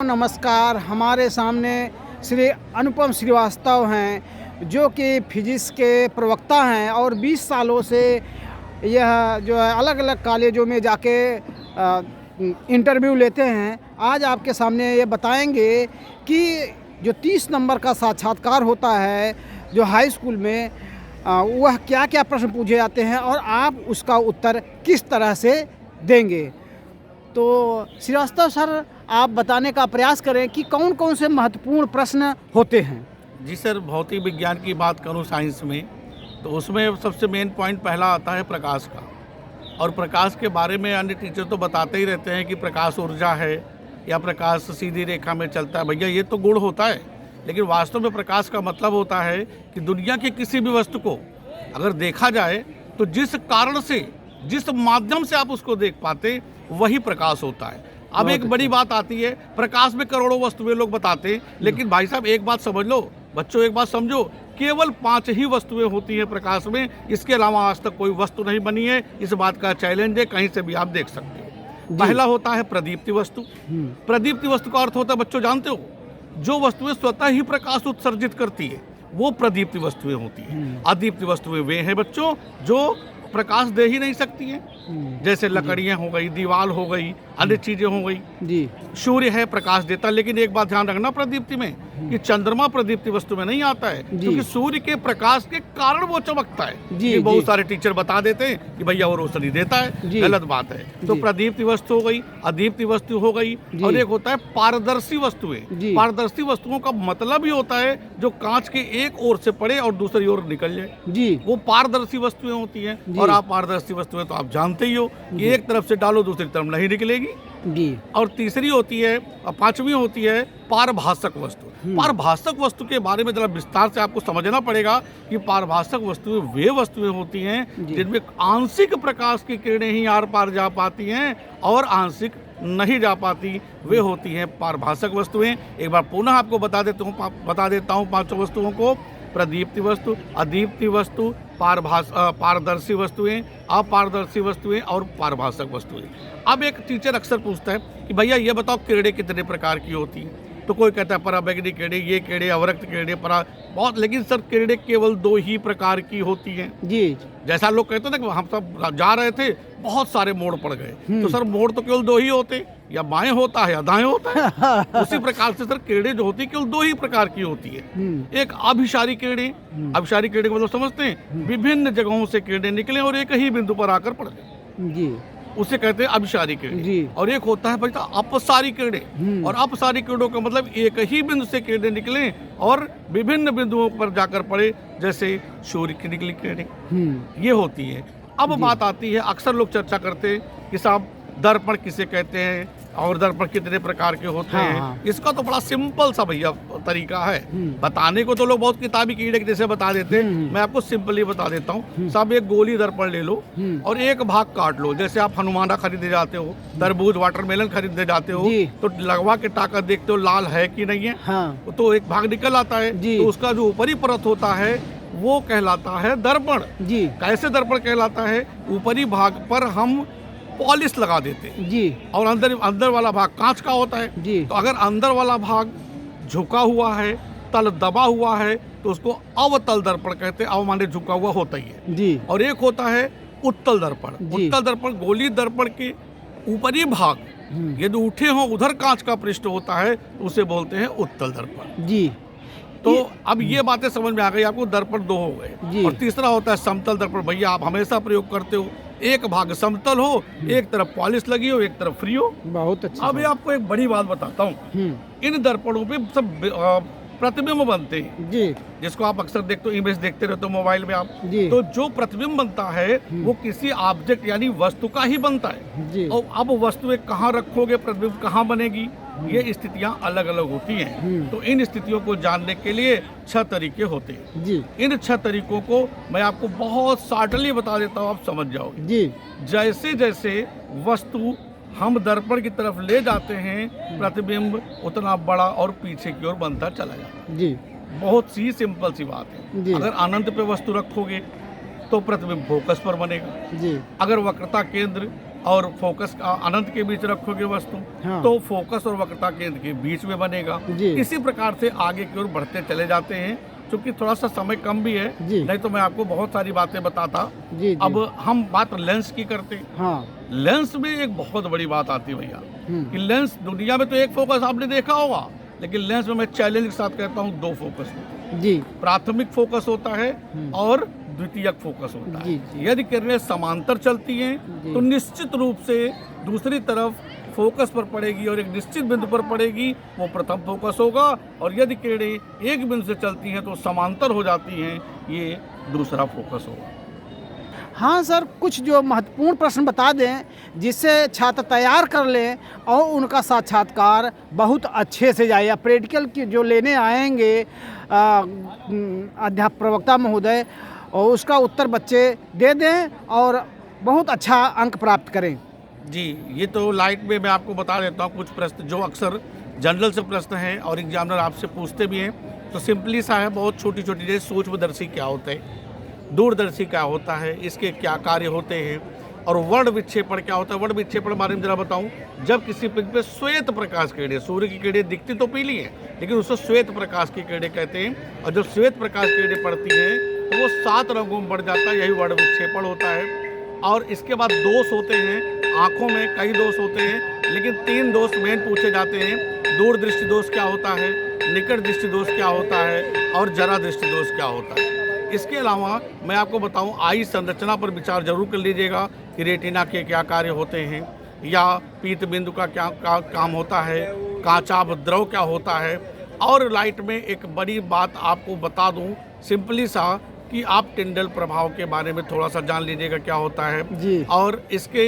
नमस्कार। हमारे सामने श्री अनुपम श्रीवास्तव हैं जो कि फिजिक्स के प्रवक्ता हैं और 20 सालों से यह जो है अलग अलग कॉलेजों में जाके इंटरव्यू लेते हैं। आज आपके सामने ये बताएंगे कि जो 30 नंबर का साक्षात्कार होता है जो हाई स्कूल में वह क्या क्या प्रश्न पूछे जाते हैं और आप उसका उत्तर किस तरह से देंगे। तो श्रीवास्तव सर, आप बताने का प्रयास करें कि कौन कौन से महत्वपूर्ण प्रश्न होते हैं। जी सर, भौतिक विज्ञान की बात करूं साइंस में तो उसमें सबसे मेन पॉइंट पहला आता है प्रकाश का। और प्रकाश के बारे में अन्य टीचर तो बताते ही रहते हैं कि प्रकाश ऊर्जा है या प्रकाश सीधी रेखा में चलता है। भैया ये तो गुण होता है, लेकिन वास्तव में प्रकाश का मतलब होता है कि दुनिया की किसी भी वस्तु को अगर देखा जाए तो जिस कारण से, जिस माध्यम से आप उसको देख पाते वही प्रकाश होता है। अब एक बड़ी बात आती है, प्रकाश में करोड़ों वस्तुएं लोग बताते हैं, लेकिन भाई साहब एक बात समझ लो, बच्चों एक बात समझो, केवल 5 ही वस्तुएं होती हैं प्रकाश में। इसके अलावा आज तक कोई वस्तु नहीं बनी है। इस बात का चैलेंज है, कहीं से भी आप देख सकते हो। पहला होता है प्रदीप्ति वस्तु। प्रदीप्ति वस्तु का अर्थ होता है, बच्चों जानते हो, जो वस्तुएं स्वतः ही प्रकाश उत्सर्जित करती है वो प्रदीप्ति वस्तुएं होती है। अदीप्ति वस्तुएं वे हैं बच्चों जो प्रकाश दे ही नहीं सकती हैं, जैसे लकड़ियां हो गई, दीवार हो गई, अन्य चीजें हो गई जी। सूर्य है, प्रकाश देता, लेकिन एक बात ध्यान रखना प्रदीप्ति में कि चंद्रमा प्रदीप्ति वस्तु में नहीं आता है, क्योंकि सूर्य के प्रकाश के कारण वो चमकता है जी। बहुत सारे टीचर बता देते हैं कि भैया वो रोशनी देता है, गलत बात है। तो प्रदीप्ति वस्तु हो गई, अदीप्ति वस्तु हो गई, और एक होता है पारदर्शी वस्तुएं। पारदर्शी वस्तुओं का मतलब ही होता है जो कांच के एक ओर से पड़े और दूसरी ओर निकल जाए जी, वो पारदर्शी वस्तुएं होती हैं। और आप पारदर्शी वस्तुएं तो आप जानते ही हो कि एक तरफ से डालो दूसरी तरफ नहीं निकलेगी जी। और तीसरी होती है, 5वीं होती है पारभाषक वस्तु। पारभाषक वस्तु के बारे में जरा विस्तार से आपको समझना पड़ेगा कि पारभाषक वस्तुएं वे वस्तुएं होती हैं जिनमें आंशिक प्रकाश की किरणें ही आर पार जा पाती हैं और आंशिक नहीं जा पाती, वे होती हैं पारभाषक वस्तुएं। एक बार पुनः आपको बता देता हूँ 5 वस्तुओं को: प्रदीप्ति वस्तु, अदीप्ति वस्तु, पारदर्शी वस्तुएं, अपारदर्शी वस्तुएं और पारभाषक वस्तुएं। अब एक टीचर अक्सर पूछता है कि भैया ये बताओ किरणें कितने प्रकार की होती हैं। तो कोई कहता है पराबैंगनी किरणें, ये किरणें, अवरक्त किरणें, बहुत, लेकिन सर किरणें केवल 2 ही प्रकार की होती हैं जी। जैसा लोग कहते हैं ना कि हम सब जा रहे थे, बहुत सारे मोड़ पड़ गए, तो सर मोड़ तो केवल 2 ही होते, या बाएं होता है या दाएं होता है। उसी प्रकार से सर किरणें जो होती है केवल 2 ही प्रकार की होती है। एक अभिसारी किरणें, अभिसारी किरणें का मतलब समझते हैं, विभिन्न जगहों से किरणें निकले और एक ही बिंदु पर आकर पड़ गए जी, उसे कहते हैं अभिसारी किरणें। और एक होता है भाई अपसारी किरणें, और अपसारी किरणों का मतलब एक ही बिंदु से किरणें निकले और विभिन्न बिंदुओं पर जाकर पड़े, जैसे सूर्य की निकली किरणें, ये होती है। अब बात आती है, अक्सर लोग चर्चा करते हैं कि साहब दर्पण किसे कहते हैं और दर्पण कितने प्रकार के होते हैं। इसका तो बड़ा सिंपल सा भैया तरीका है बताने को। तो लोग बहुत किताबी कीड़े जैसे बता देते हैं, मैं आपको सिंपली बता देता हूँ। साहब एक गोली दर्पण ले लो और एक भाग काट लो। जैसे आप हनुमाना खरीदे जाते हो, तरबूज वाटरमेलन खरीदे जाते हो, तो लगवा के टाका देखते हो लाल है कि नहीं है, तो एक भाग निकल आता है, तो उसका जो ऊपरी परत होता है वो कहलाता है दर्पण जी। कैसे दर्पण कहलाता है? ऊपरी भाग पर हम पॉलिश लगा देते हैं जी, और अंदर वाला भाग कांच का होता है जी। तो अगर अंदर वाला भाग झुका हुआ है, तल दबा हुआ है, तो उसको अवतल दर्पण कहते हैं। अव माने झुका हुआ होता ही है जी। और एक होता है उत्तल दर्पण। उत्तल दर्पण गोली दर्पण के ऊपरी भाग यदि उठे हो उधर कांच का पृष्ठ होता है, तो उसे बोलते हैं उत्तल दर्पण जी। तो अब ये बातें समझ में आ गई आपको। दर्पण 2 हो गए। और तीसरा होता है समतल दर्पण। भैया आप हमेशा प्रयोग करते हो, एक भाग समतल हो, एक तरफ पॉलिश लगी हो, एक तरफ फ्री हो। बहुत अच्छा। अब आपको एक बड़ी बात बताता हूँ, इन दर्पणों पे सब प्रतिबिंब बनते हैं जी, जिसको आप अक्सर देखते हो, इमेज देखते रहते हो मोबाइल में आप जी। तो जो प्रतिबिंब बनता है वो किसी ऑब्जेक्ट यानी वस्तु का ही बनता है जी। और अब वस्तुएं कहाँ रखोगे, प्रतिबिंब कहाँ बनेगी, ये स्थितियां अलग अलग होती हैं। तो इन स्थितियों को जानने के लिए 6 तरीके होते हैं जी। इन 6 तरीकों को मैं आपको बहुत शार्टली बता देता हूँ, आप समझ जाओगे जी। जैसे जैसे वस्तु हम दर्पण की तरफ ले जाते हैं, प्रतिबिंब उतना बड़ा और पीछे की ओर बनता चला जाता है जी। बहुत सी सिंपल सी बात है। अगर अनंत पे वस्तु रखोगे तो प्रतिबिंब फोकस पर बनेगा जी। अगर वक्रता केंद्र और फोकस का अनंत के बीच रखोगे वस्तु, हाँ। तो फोकस और वक्रता केंद्र के बीच में बनेगा। जी। इसी प्रकार से आगे की ओर बढ़ते चले जाते हैं। क्योंकि थोड़ा सा समय कम भी है, जी। नहीं तो मैं आपको बहुत सारी बातें बताता। जी, जी। अब हम बात लेंस की करते हैं। हाँ। लेंस में एक बहुत बड़ी बात आती है भैया, कि हम्म। लेंस, दुनिया में तो एक फोकस आपने देखा होगा, लेकिन लेंस में मैं चैलेंज के साथ कहता हूँ 2 फोकस होते हैं। जी। प्राथमिक फोकस होता है हम्म। और द्वितीयक फोकस होता जी, है। जी। यदि किरणें समांतर चलती हैं जी। तो निश्चित रूप से दूसरी तरफ फोकस पर पड़ेगी और एक निश्चित बिंदु पर पड़ेगी, वो प्रथम फोकस होगा। और यदि किरणें एक बिंदु से चलती हैं तो समांतर हो जाती हैं, ये दूसरा फोकस होगा। हाँ सर, कुछ जो महत्वपूर्ण प्रश्न बता दें जिससे छात्र तैयार कर लें और उनका साक्षात्कार बहुत अच्छे से जाए, या प्रैक्टिकल की जो लेने आएंगे अध्यापक प्रवक्ता महोदय, और उसका उत्तर बच्चे दे दें और बहुत अच्छा अंक प्राप्त करें। जी, ये तो लाइट में मैं आपको बता देता हूँ कुछ प्रश्न जो अक्सर जनरल से प्रश्न हैं और एग्जामिनर आपसे पूछते भी हैं। तो सिंपली सा है, बहुत छोटी छोटी, जैसे सूक्ष्मदर्शी क्या होता है, दूरदर्शी क्या होता है, इसके क्या कार्य होते हैं, और वर्ण विक्षेपण क्या होता है। वर्ण विक्षेपण बारे में जरा बताऊं। जब किसी पिंड पे श्वेत प्रकाश किरणें, सूर्य की किरणें दिखती तो पीली है, लेकिन उसको श्वेत प्रकाश की किरणें कहते हैं। और जब श्वेत प्रकाश की किरणें पड़ती हैं तो वो 7 रंगों में बढ़ जाता है, यही वर्ण विक्षेपण होता है। और इसके बाद दोष होते हैं, आँखों में कई दोष होते हैं, लेकिन 3 दोष मेन पूछे जाते हैं। दूर दृष्टि दोष क्या होता है, निकट दृष्टि दोष क्या होता है, और जरा दृष्टि दोष क्या होता है। इसके अलावा मैं आपको बताऊं, आई संरचना पर विचार जरूर कर लीजिएगा कि रेटिना के क्या कार्य होते हैं, या पीत बिंदु का क्या काम होता है, कांचाभ द्रव क्या होता है। और लाइट में एक बड़ी बात आपको बता दूं, सिंपली सा, कि आप टिंडल प्रभाव के बारे में थोड़ा सा जान लीजिएगा क्या होता है। जी। और इसके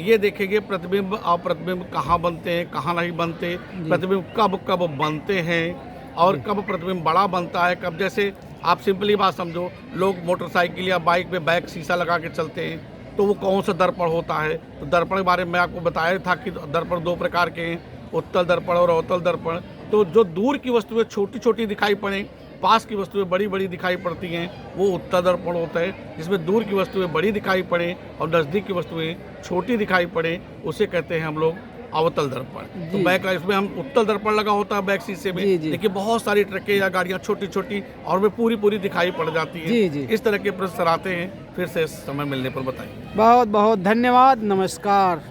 ये देखेंगे प्रतिबिंब और प्रतिबिंब कहाँ बनते हैं, कहाँ नहीं बनते, प्रतिबिंब कब कब बनते हैं, और कब प्रतिबिंब बड़ा बनता है, कब। जैसे आप सिंपली बात समझो, लोग मोटरसाइकिल या बाइक पे बैक शीशा लगा के चलते हैं, तो वो कौन सा दर्पण होता है। तो दर्पण के बारे में मैं आपको बताया था कि दर्पण 2 प्रकार के हैं, उत्तल दर्पण और अवतल दर्पण। तो जो दूर की वस्तुएं छोटी छोटी दिखाई पड़े, पास की वस्तुएं बड़ी बड़ी दिखाई पड़ती हैं, वो उत्तल दर्पण होता है। जिसमें दूर की वस्तुएं बड़ी दिखाई पड़े और नज़दीक की वस्तुएं छोटी दिखाई पड़े, उसे कहते हैं हम लोग अवतल दर्पण। तो बैक इसमें हम उत्तल दर्पण लगा होता है बैक शीशे में। जी, जी। देखिए बहुत सारी ट्रकें या गाड़ियाँ छोटी छोटी और वे पूरी पूरी दिखाई पड़ जाती हैं। जी, जी। इस तरह के प्रश्न आते हैं, फिर से समय मिलने पर बताइए। बहुत बहुत धन्यवाद, नमस्कार।